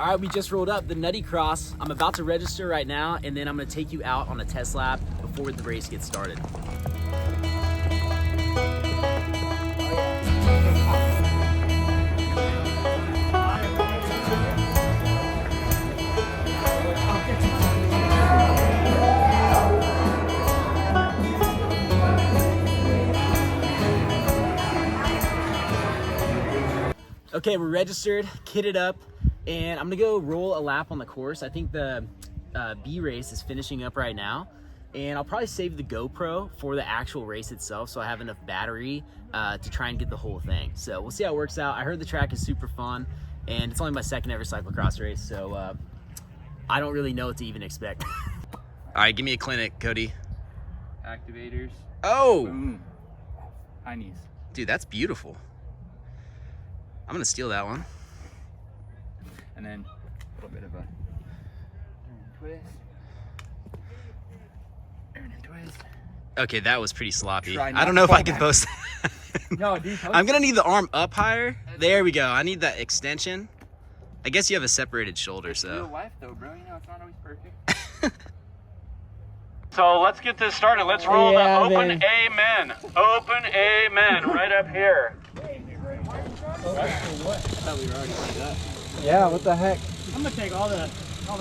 All right, we just rolled up the Nutty Cross. I'm about to register right now, and then I'm gonna take you out on a test lap before the race gets started. Okay, we're registered, kitted up, and I'm gonna go roll a lap on the course. I think the B race is finishing up right now, and I'll probably save the GoPro for the actual race itself so I have enough battery to try and get the whole thing. So we'll see how it works out. I heard the track is super fun, and it's only my second ever cyclocross race, so I don't really know what to even expect. All right, give me a clinic, Cody. Activators. Oh! Boom. High knees. Dude, that's beautiful. I'm gonna steal that one. And then a little bit of a twist. Turn and twist. Okay, that was pretty sloppy. Try I don't not know if to I can post that. No, dude. I'm gonna need the arm up higher. There we go. I need that extension. I guess you have a separated shoulder, It's real so. life though, bro. You know, it's not always perfect. So let's get this started. Let's roll the open man. amen. Open amen right up here. Yeah, what the heck? I'm gonna take all the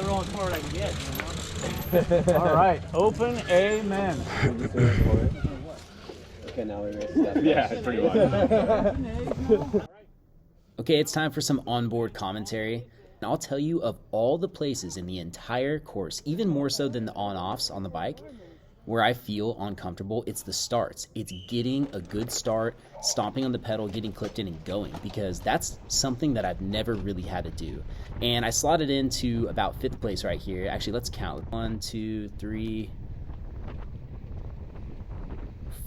rolling forward I can get. All right, open amen. Okay, now we race that. Yeah, pretty much. Okay, it's time for some onboard commentary. And I'll tell you, of all the places in the entire course, even more so than the on-offs on the bike, where I feel uncomfortable, it's the starts. It's getting a good start, stomping on the pedal, getting clipped in and going, because that's something that I've never really had to do. And I slotted into about 5th place right here. Actually, let's count. 1, 2, 3,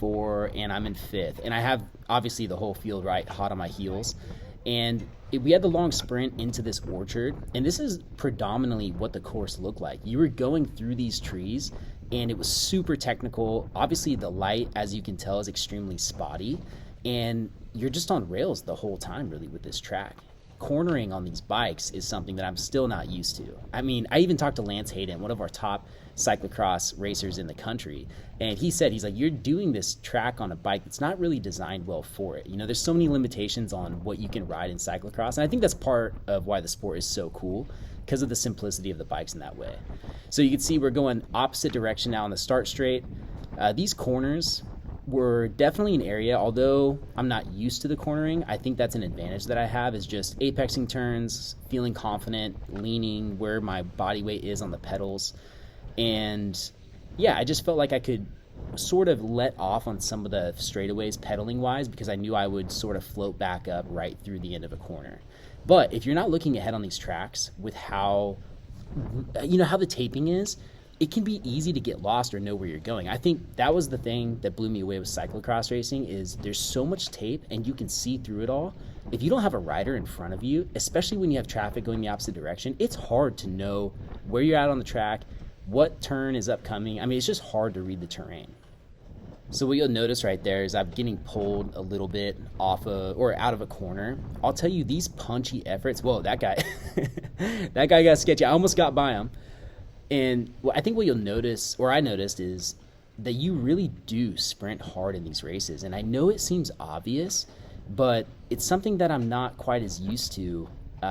4, and I'm in 5th. And I have, obviously, the whole field right hot on my heels. And we had the long sprint into this orchard, and this is predominantly what the course looked like. You were going through these trees, and it was super technical. Obviously, the light, as you can tell, is extremely spotty, and you're just on rails the whole time, really, with this track. Cornering on these bikes is something that I'm still not used to. I mean, I even talked to Lance Hayden, one of our top cyclocross racers in the country, and he said, he's like, you're doing this track on a bike that's not really designed well for it. You know, there's so many limitations on what you can ride in cyclocross, and I think that's part of why the sport is so cool, because of the simplicity of the bikes in that way. So you can see we're going opposite direction now on the start straight. These corners were definitely an area, although I'm not used to the cornering, I think that's an advantage that I have, is just apexing turns, feeling confident, leaning where my body weight is on the pedals. And yeah, I just felt like I could sort of let off on some of the straightaways pedaling wise, because I knew I would sort of float back up right through the end of a corner. But if you're not looking ahead on these tracks with how, you know, how the taping is, it can be easy to get lost or know where you're going. I think that was the thing that blew me away with cyclocross racing, is there's so much tape and you can see through it all. If you don't have a rider in front of you, especially when you have traffic going the opposite direction, it's hard to know where you're at on the track, what turn is upcoming. I mean, it's just hard to read the terrain. So what you'll notice right there is I'm getting pulled a little bit off of, or out of a corner. I'll tell you, these punchy efforts, whoa, that guy, that guy got sketchy. I almost got by him. And I think what you'll notice, or I noticed, is that you really do sprint hard in these races. And I know it seems obvious, but it's something that I'm not quite as used to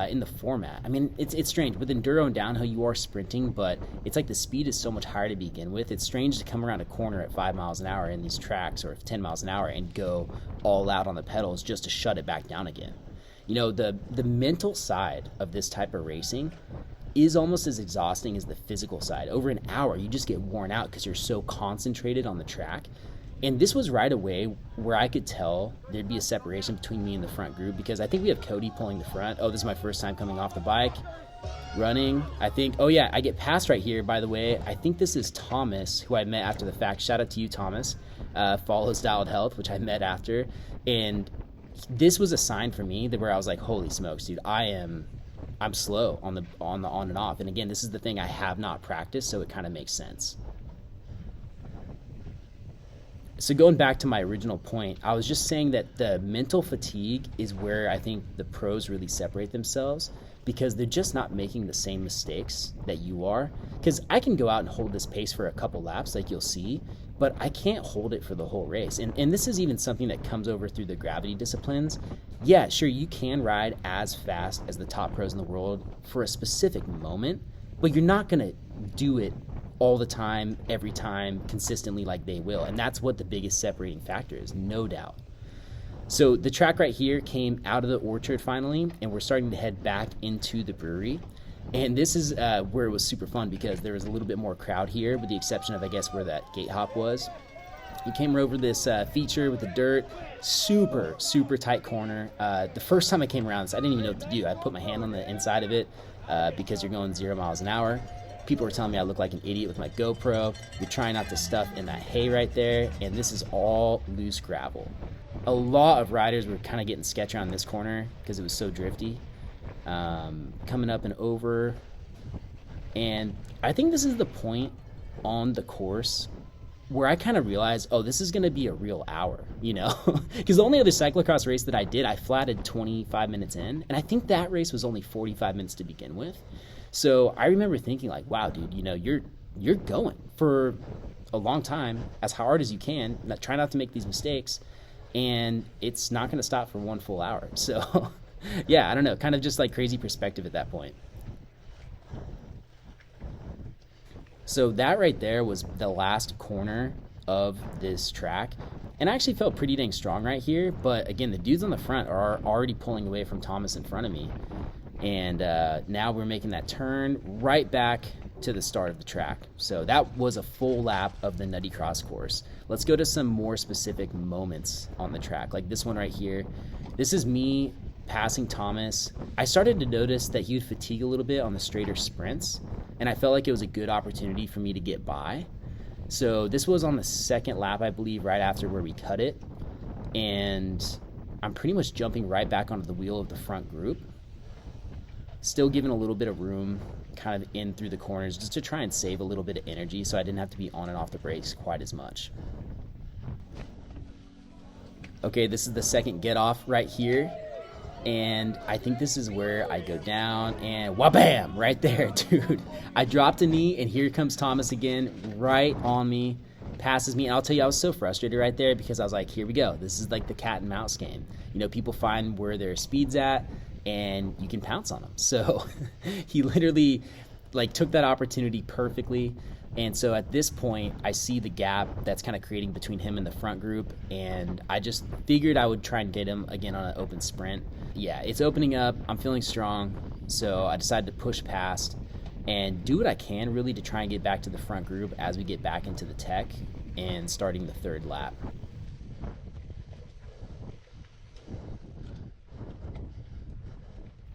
in the format. I mean, it's strange. With enduro and downhill, you are sprinting, but it's like the speed is so much higher to begin with. It's strange to come around a corner at 5 miles an hour in these tracks, or 10 miles an hour, and go all out on the pedals just to shut it back down again. You know, the mental side of this type of racing is almost as exhausting as the physical side. Over an hour, you just get worn out because you're so concentrated on the track. And this was right away where I could tell there'd be a separation between me and the front group, because I think we have Cody pulling the front. Oh, this is my first time coming off the bike, running. I think, oh yeah, I get passed right here, by the way. I think this is Thomas, who I met after the fact. Shout out to you, Thomas. Follows Dialed Health, which I met after. And this was a sign for me that where I was like, holy smokes, dude, I'm slow on the on and off. And again, this is the thing I have not practiced, so it kind of makes sense. So going back to my original point, I was just saying that the mental fatigue is where I think the pros really separate themselves, because they're just not making the same mistakes that you are. Because I can go out and hold this pace for a couple laps like you'll see, but I can't hold it for the whole race. And this is even something that comes over through the gravity disciplines. Yeah, sure, you can ride as fast as the top pros in the world for a specific moment, but you're not going to do it all the time, every time, consistently like they will. And that's what the biggest separating factor is, no doubt. So the track right here came out of the orchard finally, and we're starting to head back into the brewery. And this is where it was super fun because there was a little bit more crowd here, with the exception of, I guess, where that gate hop was. You came over this feature with the dirt, super, super tight corner. The first time I came around this, I didn't even know what to do. I put my hand on the inside of it because you're going 0 miles an hour. People were telling me I look like an idiot with my GoPro. You're trying not to stuff in that hay right there, and this is all loose gravel. A lot of riders were kind of getting sketchy on this corner because it was so drifty. Coming up and over, and I think this is the point on the course where I kind of realized, oh, this is going to be a real hour, you know? Because the only other cyclocross race that I did, I flatted 25 minutes in, and I think that race was only 45 minutes to begin with. So I remember thinking like, wow, dude, you know, you're going for a long time, as hard as you can, try not to make these mistakes, and it's not going to stop for 1 full hour. So yeah, I don't know, kind of just like crazy perspective at that point. So that right there was the last corner of this track, and I actually felt pretty dang strong right here, but again, the dudes on the front are already pulling away from Thomas in front of me, and now we're making that turn right back to the start of the track. So that was a full lap of the Nutty Cross course. Let's go to some more specific moments on the track, like this one right here. This is me passing Thomas. I started to notice that he would fatigue a little bit on the straighter sprints, and I felt like it was a good opportunity for me to get by. So this was on the second lap, I believe, right after where we cut it, and I'm pretty much jumping right back onto the wheel of the front group, still giving a little bit of room kind of in through the corners just to try and save a little bit of energy so I didn't have to be on and off the brakes quite as much. Okay, this is the second get off right here, and I think this is where I go down and wha-bam, right there, dude. I dropped a knee, and here comes Thomas again, right on me, passes me, and I'll tell you, I was so frustrated right there because I was like, here we go. This is like the cat and mouse game. You know, people find where their speed's at, and you can pounce on them. So he literally like took that opportunity perfectly. And so at this point, I see the gap that's kind of creating between him and the front group, and I just figured I would try and get him again on an open sprint. Yeah, it's opening up. I'm feeling strong, so I decided to push past and do what I can really to try and get back to the front group as we get back into the tech and starting the third lap.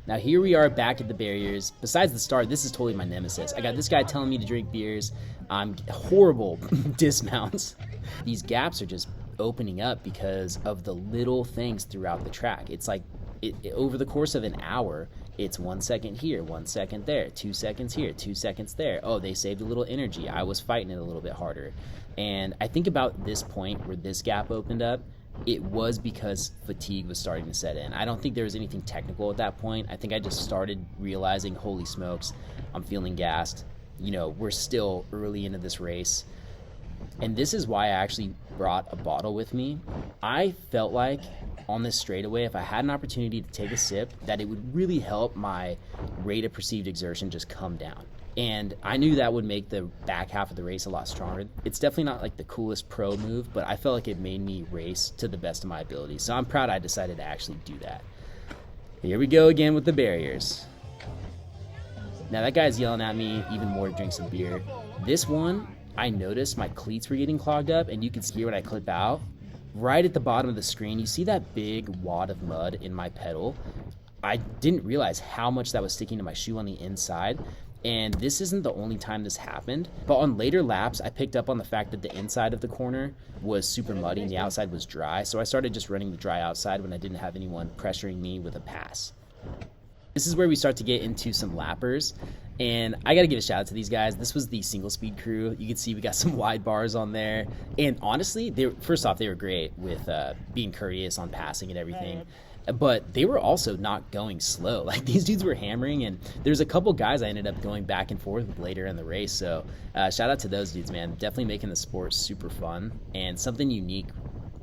Now here we are back at the barriers. Besides the start, this is totally my nemesis. I got this guy telling me to drink beers. I'm horrible dismounts. These gaps are just opening up because of the little things throughout the track. It's like over the course of an hour, it's 1 second here, 1 second there, 2 seconds here, 2 seconds there. Oh, they saved a little energy. I was fighting it a little bit harder. And I think about this point where this gap opened up, it was because fatigue was starting to set in. I don't think there was anything technical at that point. I think I just started realizing, holy smokes, I'm feeling gassed. You know, we're still early into this race. And this is why I actually brought a bottle with me. I felt like on this straightaway, if I had an opportunity to take a sip, that it would really help my rate of perceived exertion just come down. And I knew that would make the back half of the race a lot stronger. It's definitely not like the coolest pro move, but I felt like it made me race to the best of my ability. So I'm proud I decided to actually do that. Here we go again with the barriers. Now that guy's yelling at me even more to drink some beer. This one, I noticed my cleats were getting clogged up, and you can see when I clip out. Right at the bottom of the screen, you see that big wad of mud in my pedal. I didn't realize how much that was sticking to my shoe on the inside. And this isn't the only time this happened, but on later laps, I picked up on the fact that the inside of the corner was super muddy and the outside was dry, so I started just running the dry outside when I didn't have anyone pressuring me with a pass. This is where we start to get into some lappers, And I got to give a shout out to these guys. This was the single speed crew. You can see we got some wide bars on there. And honestly, first off, they were great with being courteous on passing and everything. But they were also not going slow. Like, these dudes were hammering, and there's a couple guys I ended up going back and forth with later in the race. So shout out to those dudes, man. Definitely making the sport super fun and something unique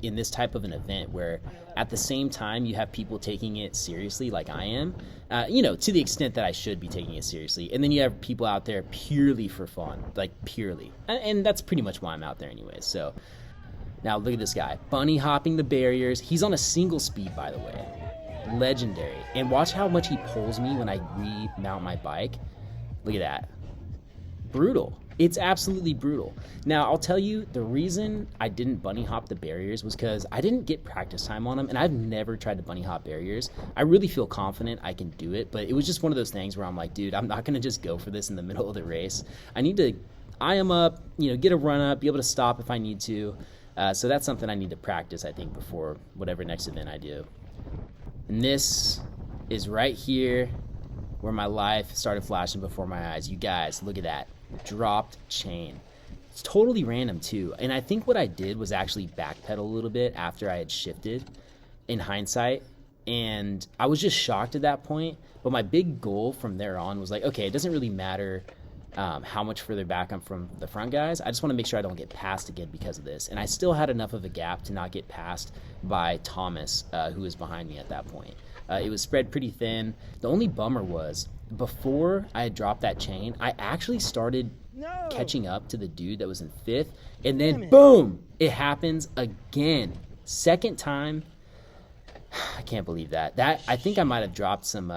in this type of an event where at the same time you have people taking it seriously like I am, to the extent that I should be taking it seriously. And then you have people out there purely for fun, like purely. And that's pretty much why I'm out there anyways. So now look at this guy, bunny hopping the barriers. He's on a single speed, by the way. Legendary. And watch how much he pulls me when I remount my bike. Look at that. Brutal. It's absolutely brutal. Now, I'll tell you, the reason I didn't bunny hop the barriers was because I didn't get practice time on them, and I've never tried to bunny hop barriers. I really feel confident I can do it, but it was just one of those things where I'm like, dude, I'm not going to just go for this in the middle of the race. I need to eye them up, get a run up, be able to stop if I need to. So that's something I need to practice, I think, before whatever next event I do. And this is right here where my life started flashing before my eyes. You guys, look at that. Dropped chain. It's totally random too. And I think what I did was actually backpedal a little bit after I had shifted in hindsight. And I was just shocked at that point. But my big goal from there on was like, okay, it doesn't really matter how much further back I'm from the front guys. I just want to make sure I don't get passed again because of this. And I still had enough of a gap to not get passed by Thomas, who was behind me at that point. It was spread pretty thin. The only bummer was before I had dropped that chain, I actually started catching up to the dude that was in 5th. And then, boom, it happens again. Second time. I can't believe that. I think I might have dropped some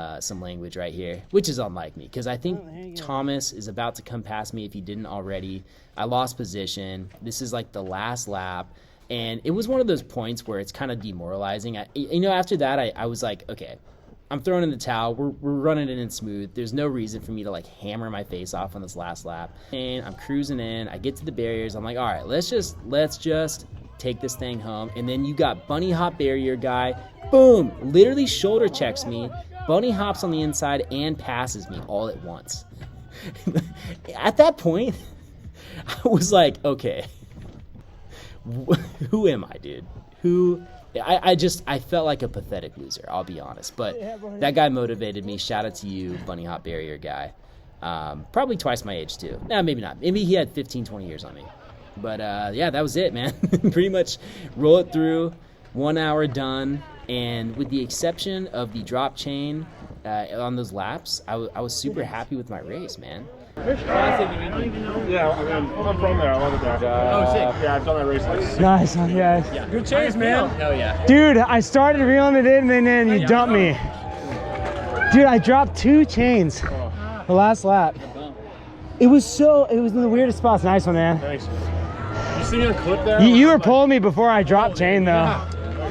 language right here, which is unlike me, because I think Thomas is about to come past me if he didn't already. I lost position. This is like the last lap, and it was one of those points where it's kind of demoralizing. After that, I was like, okay, I'm throwing in the towel. We're running it in smooth. There's no reason for me to like hammer my face off on this last lap. And I'm cruising in. I get to the barriers. I'm like, all right, let's just take this thing home. And then you got bunny hop barrier guy. Boom! Literally shoulder checks me, bunny hops on the inside, and passes me all at once. At that point, I was like, okay, who am I, dude? I felt like a pathetic loser, I'll be honest. But that guy motivated me. Shout out to you, bunny hop barrier guy. Probably twice my age, too. Nah, maybe not. Maybe he had 15, 20 years on me. But, yeah, that was it, man. Pretty much roll it through, 1 hour done. And with the exception of the drop chain on those laps, I was super happy with my race, man. Yeah, I'm from there. I love it there. Sick. Yeah, I've done that race. Nice, guys. Yeah. Good chase, man. Hell yeah. Dude, I started reeling it in, and then you dumped me. Dude, I dropped 2 chains the last lap. It was in the weirdest spots. Nice one, man. Thanks. You see me on clip there? You were pulling me before I dropped chain, though.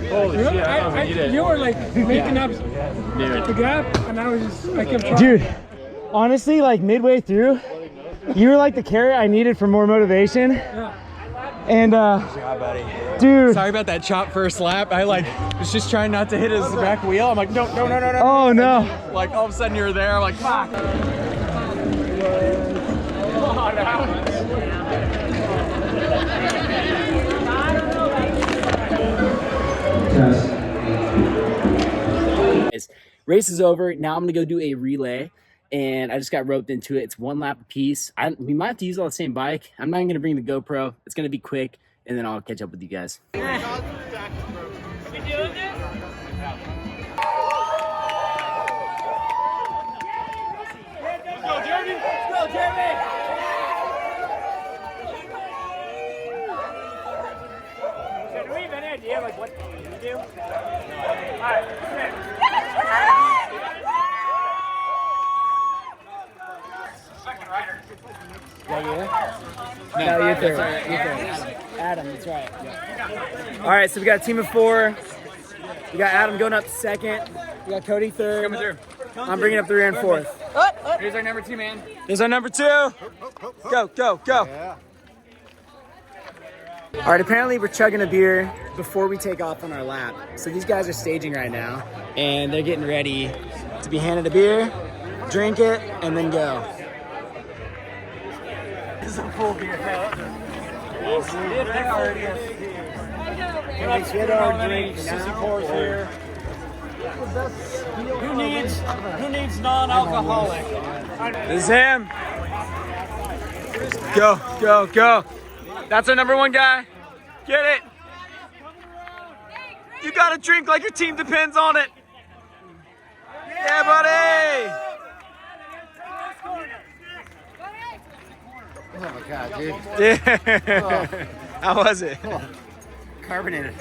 Holy shit, You were like making up the gap, and I kept trying. Dude, honestly, like midway through, you were like the carrot I needed for more motivation. Yeah. And buddy. dude. Sorry about that chop first lap. I was just trying not to hit his back wheel. I'm like, no. Oh no. And, like all of a sudden you're there. I'm like, fuck. Race is over. Now I'm gonna go do a relay, and I just got roped into it. It's 1 lap apiece. We might have to use all the same bike. I'm not gonna bring the GoPro. It's gonna be quick, and then I'll catch up with you guys. We doing this? Go, Jeremy! Go, Jeremy! So do we have any idea like what you do? Alright, come here. Second rider. No, you're third. Adam, that's right. All right, so we got a team of 4. We got Adam going up second. We got Cody third. Coming through. I'm bringing up the rear and 4th. Here's our number 2, man. Here's our number 2. Go. Yeah. All right, apparently we're chugging a beer before we take off on our lap. So these guys are staging right now, and they're getting ready to be handed a beer, drink it, and then go. This is a full beer. Can we get our drink now? Here. Who needs non-alcoholic? This is him. Go, go, go. That's our number one guy. Get it. You gotta drink like your team depends on it. Yeah, buddy. Oh my God, dude. Yeah. How was it? Carbonated.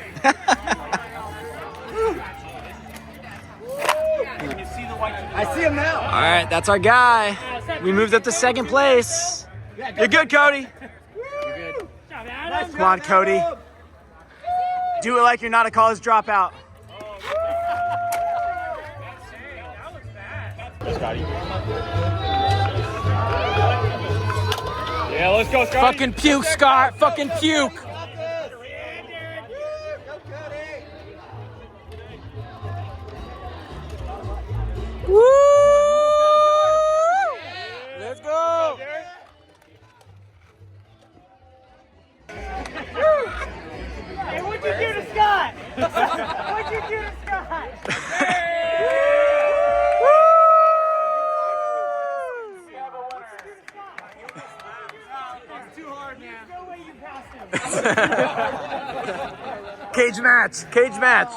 I see him now. All right, that's our guy. We moved up to second place. You're good, Cody. Come on, Cody. Do it like you're not a college dropout. Yeah, let's go, Scott. Fucking puke, Scott. Fucking puke. Woo! Let's go. Hey, what'd you do to Scott? What'd you do to Scott? It's too hard, man. No way you passed him. Cage match. Cage match.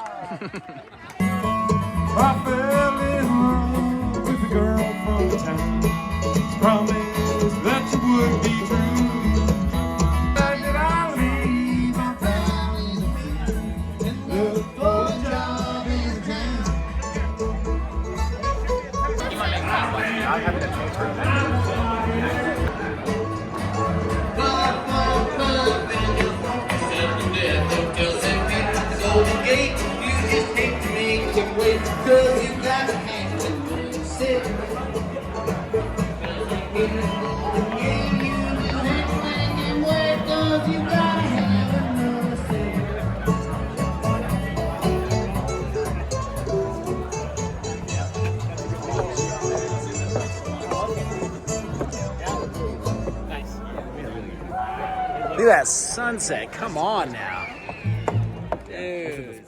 I fell in love with a girl from the town. Promised that you would be true. Did I leave my family and look for a job in the town? Look at that sunset. Come on now. Dude.